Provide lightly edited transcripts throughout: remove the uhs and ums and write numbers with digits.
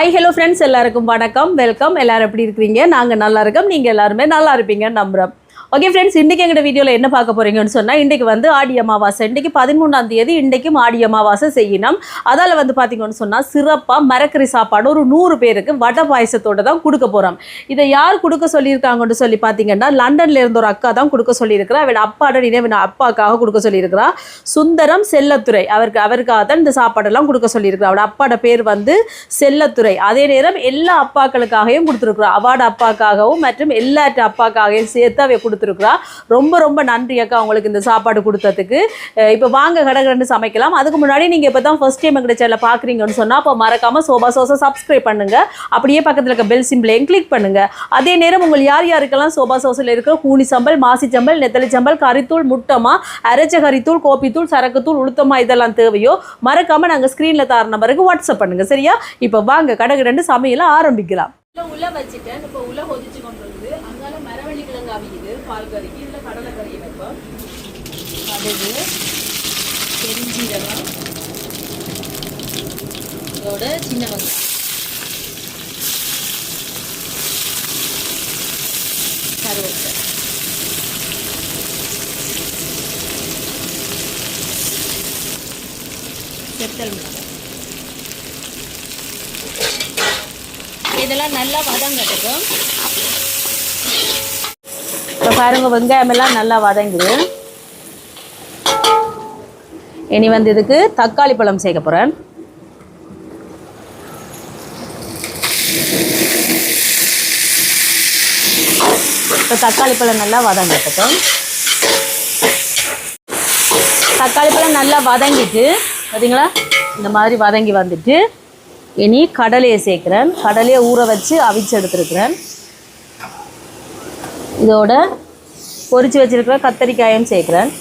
Hi hello friends, எல்லாருக்கும் வணக்கம், welcome. எல்லாரும் எப்படி இருக்கிறீங்க? நாங்கள் நல்லா இருக்கோம், நீங்கள் எல்லாருமே நல்லா இருப்பீங்கன்னு நம்புகிறோம். ஓகே ஃப்ரெண்ட்ஸ், இன்றைக்கி எங்கள் வீடியோவில் என்ன பார்க்க போகிறீங்கன்னு சொன்னால், இன்றைக்கி வந்து ஆடி அமாவாசை. இன்றைக்கி 13ஆம் தேதி, இன்றைக்கும் ஆடி அமாவாசை செய்யணும். அதால் வந்து பார்த்திங்கன்னு சொன்னால் சிறப்பாக மரக்கறி சாப்பாடு ஒரு 100 பேருக்கு வடை பாயசத்தோடு தான் கொடுக்க போகிறோம். இதை யார் கொடுக்க சொல்லியிருக்காங்கன்னு சொல்லி பார்த்தீங்கன்னா, லண்டனில் இருந்த ஒரு அக்கா தான் கொடுக்க சொல்லியிருக்கிறா. அவட அப்பாட நினைவு அப்பாக்காக கொடுக்க சொல்லியிருக்கிறா. சுந்தரம் செல்லத்துறை அவருக்காக தான் இந்த சாப்பாடெல்லாம் கொடுக்க சொல்லியிருக்கிறா. அவட அப்பாட பேர் வந்து செல்லத்துறை. அதே நேரம் எல்லா அப்பாக்களுக்காகவும் கொடுத்துருக்குறா. அவாட அப்பாக்காகவும் மற்றும் எல்லாற்ற அப்பாக்காகவும் சேர்த்து அவை கொடுத்துருக்குறா. ரொம்ப ரொம்ப நன்றி அக்கா உங்களுக்கு இந்த சாப்பாடு கொடுத்ததுக்கு. இப்போ வாங்க கடகடன்னு சமைக்கலாம். அதுக்கு முன்னாடி நீங்கள் இப்போ தான் ஃபர்ஸ்ட் டைம் எங்கள் சேனலை பார்க்குறீங்கன்னு சொன்னால் அப்போ மறக்காமல் சோபா சோஸை சப்ஸ்கிரைப் பண்ணுங்கள். அப்படியே பக்கத்தில் இருக்க பெல் சிம்பிளையும் கிளிக் பண்ணுங்கள். அதே நேரம் உங்கள் யாருக்கெல்லாம் சோபா சோஸில் இருக்கிற கூனி சம்பல், மாசி சம்பல், நெத்தலி சம்பல், கறித்தூள், முட்டமா, அரைச்ச கறித்தூள், கோப்பித்தூள், சரக்குத்தூள், உளுத்தமா இதெல்லாம் தேவையோ மறக்காமல் நாங்கள் ஸ்க்ரீனில் தர நம்பருக்கு வாட்ஸ்அப் பண்ணுங்கள். சரியா? இப்போ வாங்க கடகடன்னு சமையலை ஆரம்பிக்கலாம். உள்ள வச்சுட்டேன். இப்போ உள்ள கொதிச்சு கொண்டு வந்து அங்கால மரவள்ளி கிழங்கு அவிக்குது. பால் கறிக்கு இதில் கடலை கறி வைப்போம். கடுகு, பெருஞ்சீரகம், இதோட சின்ன வெங்காயம், கருவேப்பிலை, செத்தல் மிளகாய், இதெல்லாம் நல்லா வதங்கட்டும். இப்போ பாருங்க, வெங்காயமெல்லாம் நல்லா வதங்குது. இனி வந்து இதுக்கு தக்காளி பழம் சேர்க்க போகிறேன். இப்போ தக்காளி பழம் நல்லா வதங்கட்டும். தக்காளி பழம் நல்லா வதங்கிட்டு பார்த்தீங்களா, இந்த மாதிரி வதங்கி வந்துட்டு இனி கடலையை சேர்க்குறேன். கடலையை ஊற வச்சு அவிச்சு எடுத்துருக்கிறேன். இதோட பொரிச்சு வச்சுருக்கிற கத்தரிக்காயும் சேர்க்குறேன்.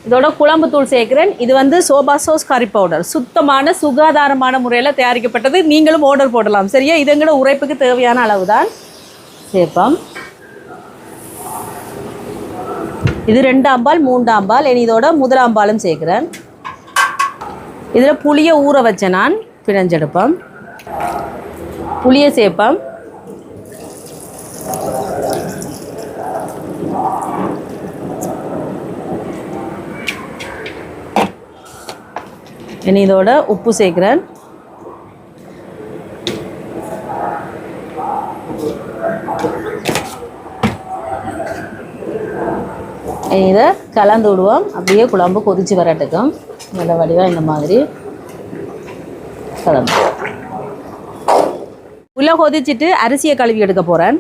இதோட குழம்பு தூள் சேர்க்குறேன். இது வந்து சோபா சோஸ் கறி பவுடர், சுத்தமான சுகாதாரமான முறையில் தயாரிக்கப்பட்டது. நீங்களும் ஆர்டர் போடலாம். சரியா? இது எங்களோட உரைப்புக்கு தேவையான அளவு தான் சேர்ப்போம். இது 2ஆம் பால் 3ஆம் பால். இனி இதோட 1ஆம் பாலும் சேர்க்குறேன். இதில் புளியை ஊற வச்ச நான் பிணைஞ்செடுப்போம். புளியை சேர்ப்போம். இனி இதோட உப்பு சேர்க்குறேன். இதை கலந்து விடுவோம். அப்படியே குழம்பு கொதிச்சு வரட்டுக்கும். நல்ல வடிவாக இந்த மாதிரி கலந்து உள்ள கொதிச்சுட்டு அரிசியை கழுவி எடுக்க போகிறேன்.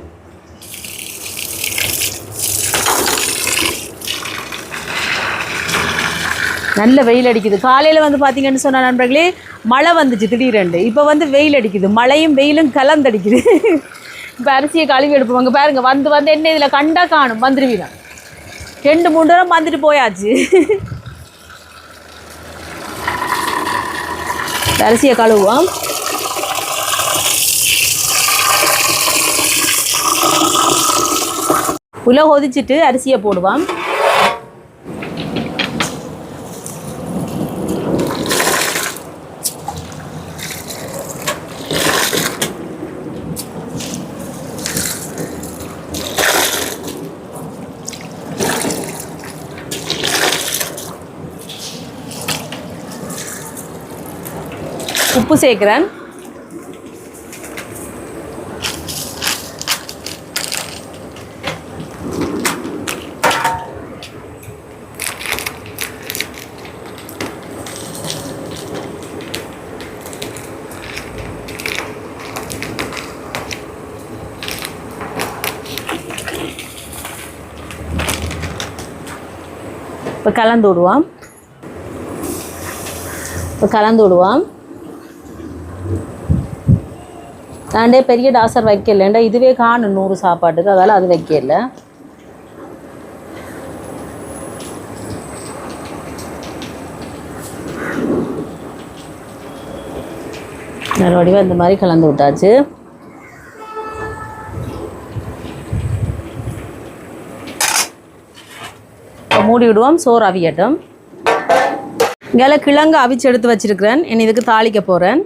நல்ல வெயில் அடிக்குது. காலையில் வந்து பார்த்தீங்கன்னு சொன்ன நண்பர்களே, மழை வந்துச்சு திடீரெண்டு. இப்போ வந்து வெயில் அடிக்குது. மழையும் வெயிலும் கலந்தடிக்குது. இப்போ அரிசியை கழுவி எடுப்போம். அங்கே பாருங்க, வந்து என்ன இதில் கண்டா காணும் வந்துடுவீங்க. 2-3 தடவை வந்துட்டு போயாச்சு. அரிசியை கழுவுவோம். உள்ள கொதிச்சுட்டு அரிசியை போடுவோம். உப்பு சேர்க்குறேன். இப்போ கலந்து விடுவோம். தாண்டே பெரிய டாசர் வைக்கலண்டா, இதுவே காணும் 100 சாப்பாட்டுக்கு. அதால் அது வைக்கல. மறுபடியும் இந்த மாதிரி கலந்து விட்டாச்சு. மூடி விடுவோம், சோறு அவியட்டும். இங்கே கிழங்கு அவிச்சு எடுத்து வச்சிருக்கிறேன். இனி இதுக்கு தாளிக்க போகிறேன்.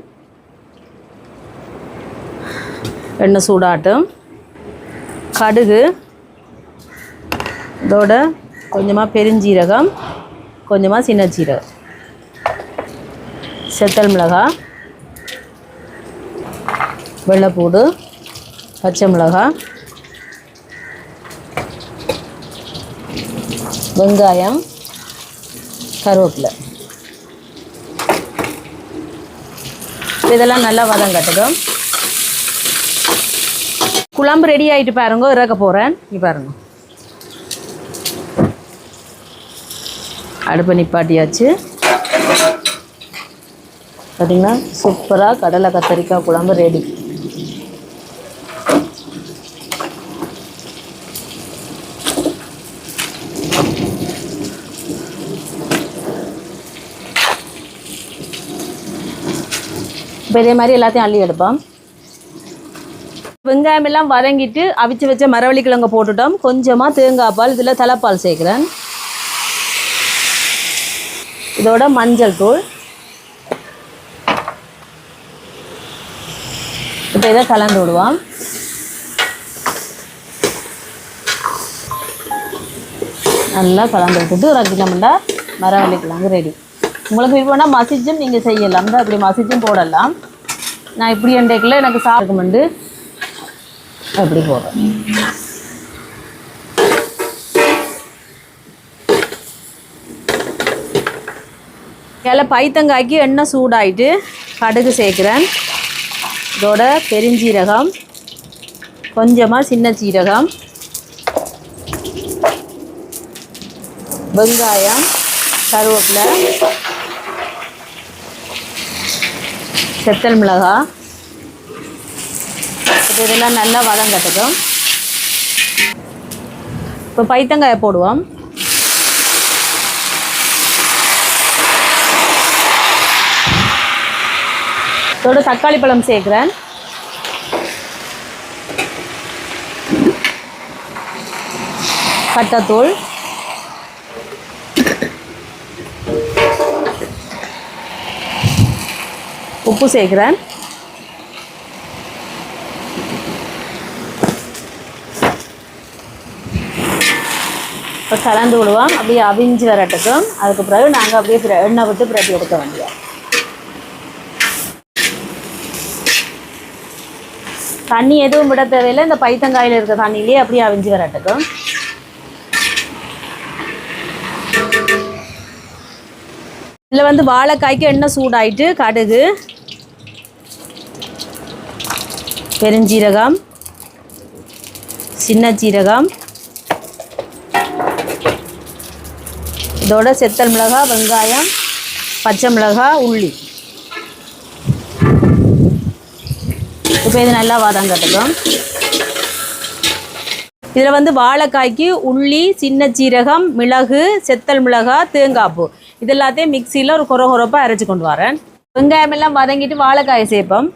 எண்ணெய் சூடாட்டும். கடுகு, இதோட கொஞ்சமாக பெருஞ்சீரகம், கொஞ்சமாக சின்ன சீரகம், செத்தல் மிளகாய், வெள்ளைப்பூடு, பச்சை மிளகாய், வெங்காயம், கருவேப்பிலை. இதெல்லாம் நல்லா வதங்கட்டும். குழம்பு ரெடி ஆகிட்டு பாருங்க, இறக்க போகிறேன். இங்கே பாருங்க, அடுப்பை நிப்பாட்டியாச்சு. பார்த்தீங்கன்னா சூப்பராக கடலை கத்தரிக்காய் குழம்பு ரெடி. இப்போ இதே மாதிரி எல்லாத்தையும் அள்ளி எடுப்போம். வெங்காயம் எல்லாம் வதங்கிட்டு அவிச்சு வச்ச மரவள்ளி கிழங்கு போட்டுட்டோம். கொஞ்சமாக தேங்காய் பால், இதில் தலைப்பால் சேர்க்குறேன். இதோட மஞ்சள் தூள். இப்போ இதை கலந்து விடுவோம். நல்லா கலந்து விட்டுட்டு ஒரு கிலோமீட்டா மரவள்ளி கிழங்கு ரெடி. உங்களுக்கு விருப்பம்னா மசிச்சும் நீங்கள் செய்யலாம், தான் அப்படி மசிச்சும் போடலாம். நான் இப்படி எண்டைக்குள்ள எனக்கு சாப்பிடுமெண்டு அப்படி போடுறேன். இதில் பைத்தங்காய்க்கு எண்ணெய் சூடாயிட்டு கடுகு சேர்க்குறேன். இதோட பெருஞ்சீரகம், கொஞ்சமாக சின்ன சீரகம், வெங்காயம், கருவேப்பிலை, செத்தல் மிளகாய். இதெல்லாம் நல்லா வதங்கட்டும். இப்போ பைத்தங்காயை போடுவோம். இதோட தக்காளி பழம் சேர்க்குறேன். பட்டைத்தூள், உப்பு சேர்க்குறேன். இப்போ கலந்து விடுவோம். அப்படியே அவிஞ்சு வரட்டுக்கும். அதுக்கு பிறகு நாங்கள் அப்படியே எண்ணெய் விட்டு பிரட்டி எடுக்க வேண்டியோம். தண்ணி எதுவும் விட தேவையில்லை. இந்த பைத்தங்காயில் இருக்க தண்ணியிலே அப்படியே அவிஞ்சு வரட்டுக்கும். இதில் வந்து வாழைக்காய்க்கு எண்ணெய் சூடாயிட்டு கடுகு, பெருஞ்சீரகம், சின்ன சீரகம், இதோட செத்தல் மிளகாய், வெங்காயம், பச்சை மிளகாய், உள்ளி. இப்போ இது நல்லா வதங்கட்டும். இதில் வந்து வாழைக்காய்க்கு உள்ளி, சின்ன சீரகம், மிளகு, செத்தல் மிளகாய், தேங்காய் பூ இது எல்லாத்தையும் மிக்சியில் ஒரு கொரப்பாக அரைச்சி கொண்டு வரேன். வெங்காயம் எல்லாம் வதங்கிட்டு வாழைக்காயை சேர்ப்போம்.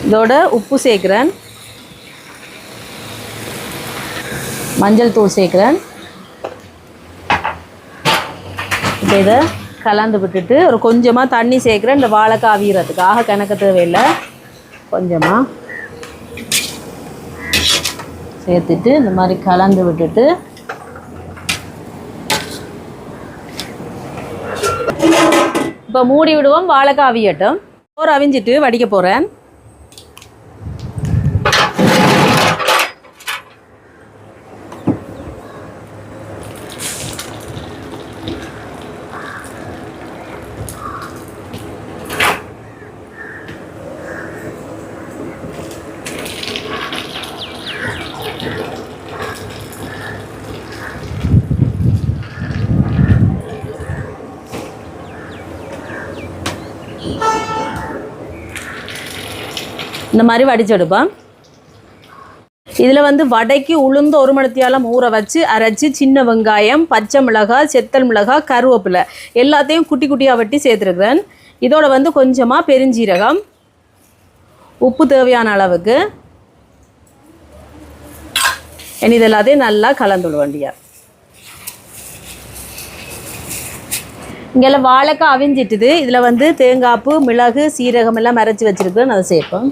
இதோட உப்பு சேர்க்குறேன், மஞ்சள் தூள் சேர்க்குறேன். இப்போ இதை கலந்து விட்டுட்டு ஒரு கொஞ்சமாக தண்ணி சேர்க்குறேன். இந்த வாழைக்காய் அவியறதுக்காக கணக்கு தேவையில்லை. கொஞ்சமாக சேர்த்துட்டு இந்த மாதிரி கலந்து விட்டுட்டு இப்போ மூடி விடுவோம். வாழைக்காய் அவியட்டும். சோறு அவிஞ்சிட்டு வடிக்க போகிறேன். இந்த மாதிரி வடிச்செடுப்பேன். இதில் வந்து வடைக்கு உளுந்து ஒரு மணித்தியாலம் ஊற வச்சு அரைச்சி சின்ன வெங்காயம், பச்சை மிளகாய், செத்தல் மிளகாய், கருவேப்பிலை எல்லாத்தையும் குட்டி குட்டியாக வெட்டி சேர்த்துருக்குறேன். இதோட வந்து கொஞ்சமாக பெருஞ்சீரகம், உப்பு தேவையான அளவுக்கு. இனி இது எல்லாத்தையும் நல்லா கலந்துவிட வேண்டியா. இங்கெல்லாம் வாழைக்காய் அவிஞ்சிட்டுது. இதில் வந்து தேங்காய்ப்பு, மிளகு, சீரகம் எல்லாம் அரைச்சி வச்சுருக்கேன், அதை சேர்ப்போம்.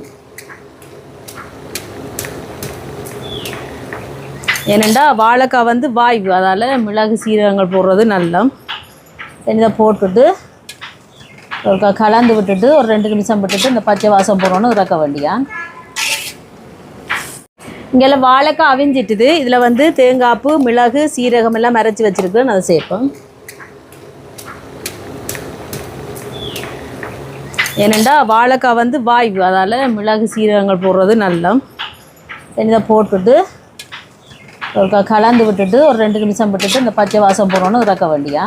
ஏனெண்டா வாழைக்காய் வந்து வாய்வு, அதால் மிளகு சீரகங்கள் போடுறது நல்லா. இதை போட்டுட்டு ஒரு கலந்து விட்டுட்டு ஒரு 2 நிமிஷம் விட்டுட்டு இந்த பச்சை வாசம் போடணும்னு இறக்க வேண்டியா. இங்கெல்லாம் வாழைக்காய் அவிஞ்சிட்டுது. இதில் வந்து தேங்காய்ப்பு, மிளகு, சீரகம் எல்லாம் அரைச்சி வச்சுருக்கேன், அதை சேர்ப்போம். ஏனெண்டா வாழைக்காய் வந்து வாய்வு, அதால் மிளகு சீரகங்கள் போடுறது நல்லா. இதை போட்டுட்டு ஒரு கலந்து விட்டுட்டு ஒரு 2 நிமிஷம் விட்டுட்டு இந்த பச்சை வாசம் போடணும்னு இறக்க வேண்டியா.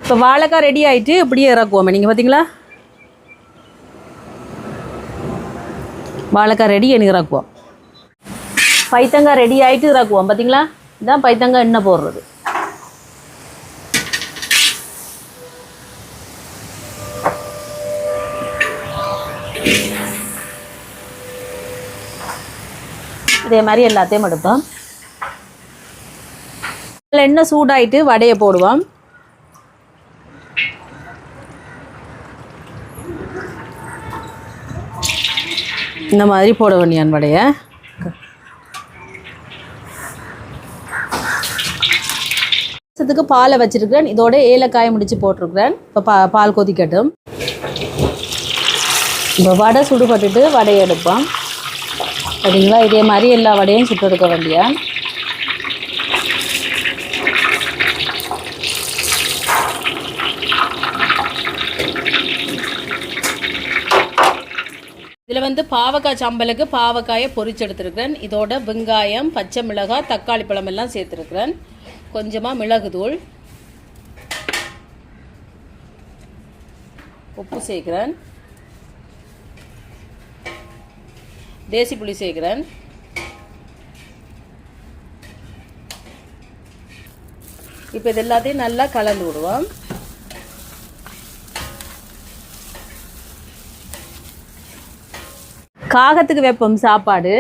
இப்போ வாழைக்காய் ரெடி ஆகிட்டு இப்படியே இறக்குவோம். நீங்கள் பார்த்தீங்களா, வாழைக்காய் ரெடி எனக்கு இறக்குவோம். பைத்தங்காய் ரெடி ஆகிட்டு இறக்குவோம். பார்த்தீங்களா, இதுதான் பைத்தங்காய் எண்ணெய் போடுறது. இதே மாதிரி எல்லாத்தையும் எடுப்போம். எண்ணெய் சூடாயிட்டு வடையை போடுவோம். இந்த மாதிரி போட வேண்டியான் வடையை. பாலை வச்சிருக்கிறேன். இதோட ஏலக்காயை முடிச்சு போட்டிருக்கிறேன். இப்போ பால் கொதிக்கட்டும். இப்போ வடை சுடுபட்டுட்டு வடையை எடுப்போம். சரிங்களா, இதே மாதிரி எல்லா வடையும் சுட்டு எடுக்க வேண்டிய. இதில் வந்து பாவக்காய் சம்பலுக்கு பாவக்காயை பொரிச்சு எடுத்துருக்கிறேன். இதோட வெங்காயம், பச்சை மிளகாய், தக்காளி பழம் எல்லாம் சேர்த்துருக்கிறேன். கொஞ்சமாக மிளகுத்தூள், உப்பு சேர்க்குறேன், தேசி புளி சேர்க்குறேன். இப்போ இது எல்லாத்தையும் நல்லா கலந்து விடுவோம். காகத்துக்கு வைப்போம் சாப்பாடு.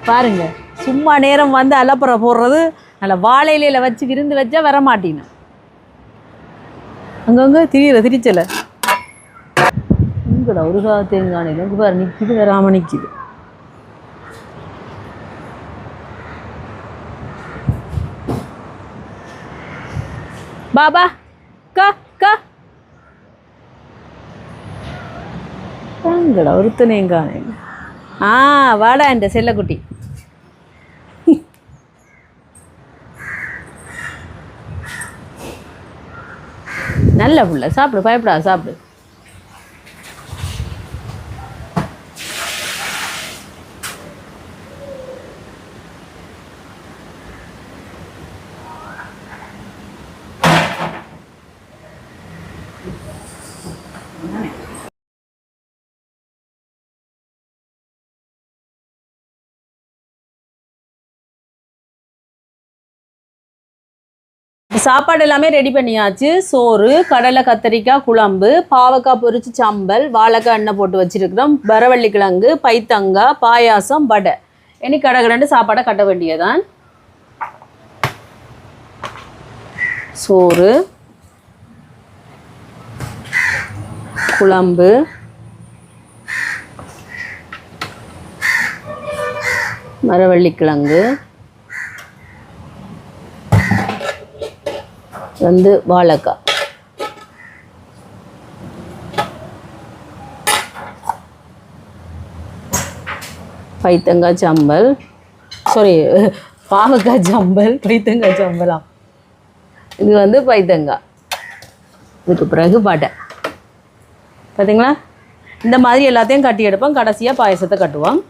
பாருங்க, சும்மா நேரம் வந்து அலப்புற போடுறது. நல்லா வாழை இலையில வச்சு விருந்து வச்சா வரமாட்டினா அங்கங்க திரிச்சலை. உங்களோட ஒரு தேங்காய் பாரு நிற்கிது, வராமல் நிற்கிது. பாபா கா கா உங்களோட ஒருத்தனேங்கானே. வாடா இந்த செல்லக்குட்டி. நல்ல புள்ள, சாப்பிடு, பயப்படாது, சாப்பிடு. சாப்பாடு எல்லாமே ரெடி பண்ணியாச்சு. சோறு, கடலை கத்தரிக்காய் குழம்பு, பாவக்காய் பொரிச்சு சம்பல், வாழைக்காய் எண்ணெய் போட்டு வச்சிருக்கிறோம், வரவள்ளி கிழங்கு, பைத்தங்காய், பாயாசம், வடை. இனி கடகடண்டு சாப்பாடை கட்ட வேண்டியதான். சோறு, குழம்பு, வரவள்ளி கிழங்கு, வந்து வாழைக்காய், பைத்தங்காய் சம்பல், பாவக்காய் சம்பல், பைத்தங்காய் சம்பலாம். இது வந்து பைத்தங்காய். இதுக்கு பிறகு வடை. பார்த்தீங்களா, இந்த மாதிரி எல்லாத்தையும் கட்டி எடுப்போம். கடைசியாக பாயசத்தை கட்டுவோம்.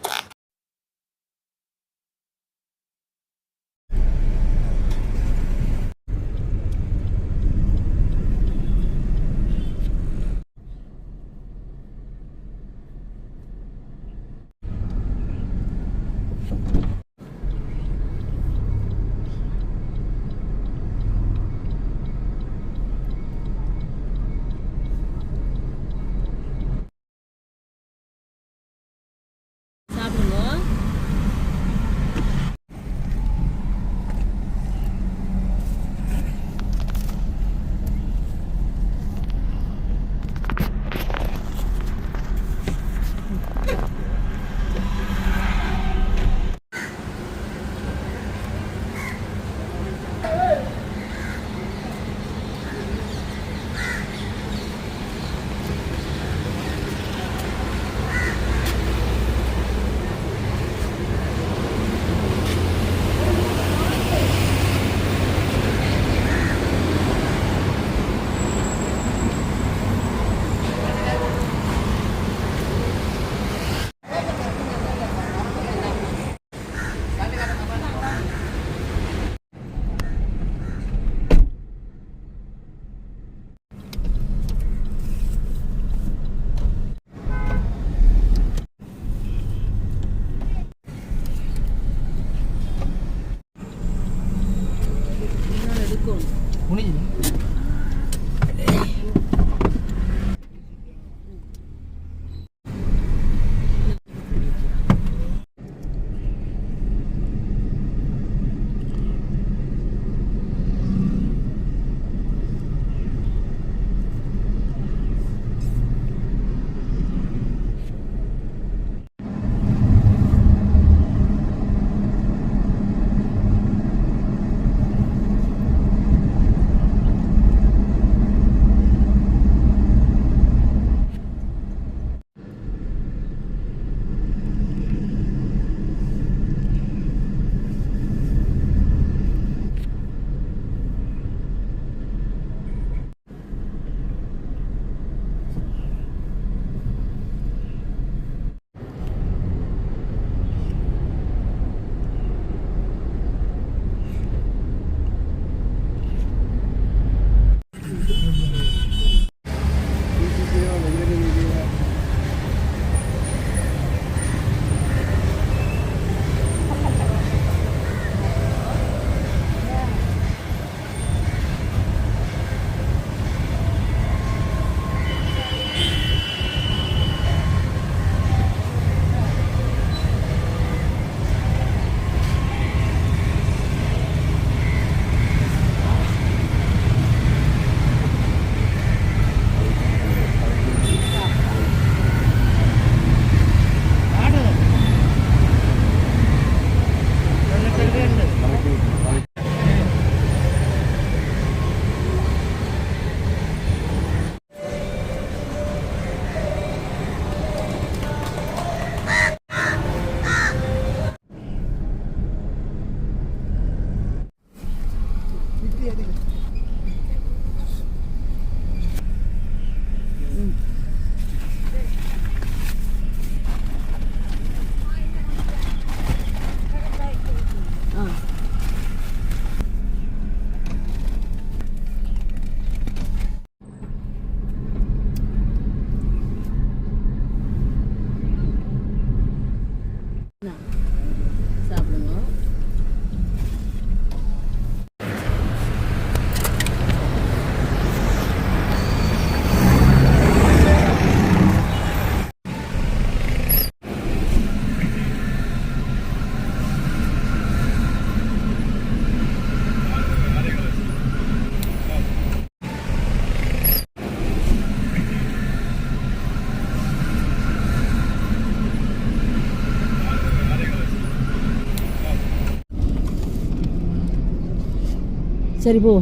சரி போ.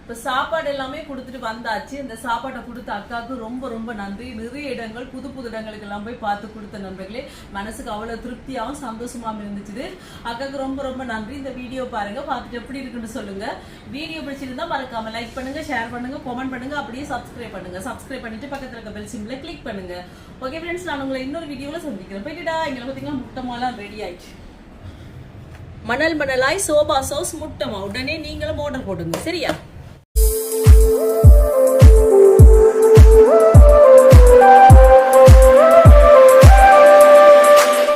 இப்போ சாப்பாடு எல்லாமே கொடுத்துட்டு வந்தாச்சு. இந்த சாப்பாட்டை கொடுத்த அக்காவுக்கு ரொம்ப ரொம்ப நன்றி. நிறைய இடங்கள் புது புது இடங்களுக்கு எல்லாம் போய் பார்த்து கொடுத்த நண்பர்களே, மனசுக்கு அவ்வளோ திருப்தியாகவும் சந்தோஷமாகவும் இருந்துச்சு. அக்காவுக்கு ரொம்ப ரொம்ப நன்றி. இந்த வீடியோ பாருங்க, பார்த்துட்டு எப்படி இருக்குன்னு சொல்லுங்க. வீடியோ பிடிச்சிருந்தா மறக்காம லைக் பண்ணுங்க, ஷேர் பண்ணுங்க, கமெண்ட் பண்ணுங்க, அப்படியே சப்ஸ்கிரைப் பண்ணுங்க. சப்ஸ்கிரைப் பண்ணிட்டு பக்கத்தில் இருக்க பெல் சிம்பிளை கிளிக் பண்ணுங்க. ஓகே ஃப்ரெண்ட்ஸ், நான் உங்களை இன்னொரு வீடியோவில் சந்திக்கிறேன். போயிட்டுடா. எங்களை பார்த்தீங்கன்னா முட்டமாலாம் ரெடி ஆயிடுச்சு. மணல் மணலாய் சோபா சோஸ் முட்டமா. உடனே நீங்களும் ஆர்டர் போடுங்க, சரியா?